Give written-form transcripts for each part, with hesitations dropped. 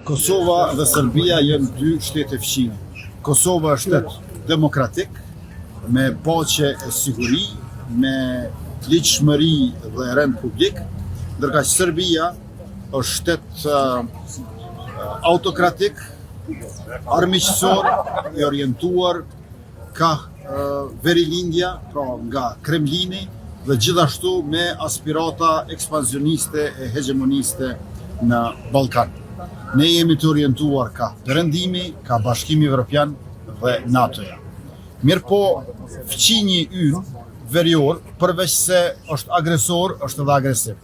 Kosova dhe Serbia janë dy shtete fqine. Kosova është shtet demokratik, me paqe e siguri, me ligjshmëri dhe rend publik, ndërkaq Serbia është shtet autokratik, armiqësor, i orientuar ka verilindja, pra nga Kremlini, dhe gjithashtu me aspirata ekspansioniste e hegemoniste në Ballkan. Ne jemi të orientuar ka Perëndimi, ka Bashkimi Evropian dhe NATO-ja. Mirë po, fqinji ynë verior, përveç se është agresor, është edhe agresiv.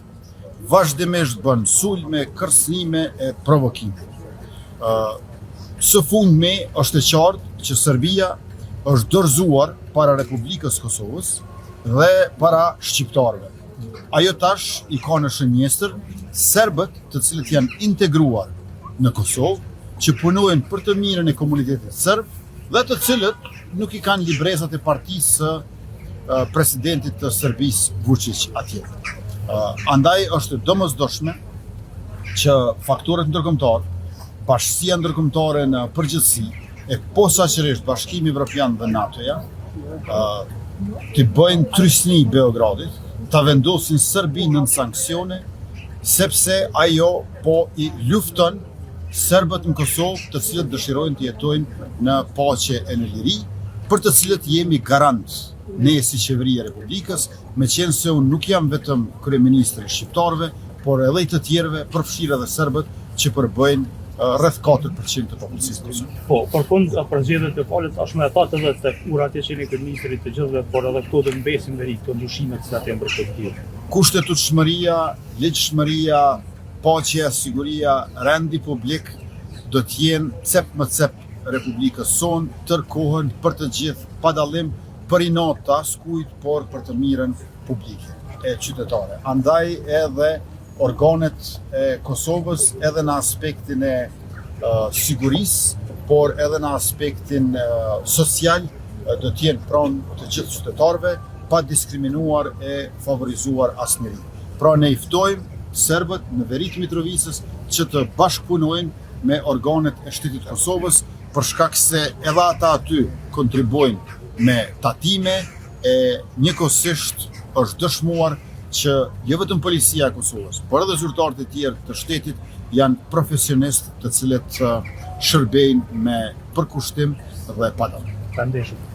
Vazhdimisht bën sulme, kërcënime e provokime. Së fundmi është e qartë që Serbia është dorëzuar para Republikës Kosovës dhe para shqiptarëve. Ajo tash i ka në shënjestër serbët të cilët janë integruar në Kosovë, që punojnë për të mirën e komunitetit serb dhe të cilët nuk i kanë librezat e partisë së presidentit të Serbisë Vučić atje. Andaj është domosdoshme që faktorët ndërkombëtar, bashkësia ndërkombëtare në përgjithësi e posaçërisht Bashkimi Evropian dhe NATO-ja të bëjnë trysni Beogradit, ta vendosin Serbinë në sanksione, sepse ajo po i lufton serbët në Kosovë, të cilët dëshirojnë të jetojnë në paqe e në liri, për të cilët jemi garant ne si qeveria e Republikës, me qenë se unë nuk jam vetëm kryeministri i shqiptarëve, por edhe i të tjerëve, përfshirë edhe serbët që përbëjnë rreth 4% të popullsisë Kosovë. Po, përfund përzgjedhjet e falet tashmë e thatë edhe tek urat e qeni kryeministrit të gjithëve, por edhe këto të mbesin veri këto ndryshimet që atë mbërkohë. Kushtetutshmëria, ligjshmëria, paqja, siguria, rendi publik do të jenë cep më cep Republikës sonë, tërkohën për të gjithë, pa dallim, për inat të askujt, por për të mirën publike e qytetare. Andaj edhe organet e Kosovës, edhe në aspektin e sigurisë, por edhe në aspektin social, do të jenë pranë të gjithë qytetarëve, pa diskriminuar e favorizuar asnjëri. Pra ne i ftojmë serbët në veri të Mitrovicës që të bashkëpunojnë me organet e shtetit Kosovës, për shkak se edhe ata aty kontribuojnë me tatime e njëkohësisht është dëshmuar që jo vetëm policia e Kosovës, por edhe zyrtarët e tjerë të shtetit janë profesionistë të cilët shërbejnë me përkushtim dhe pa dallim. Faleminderit.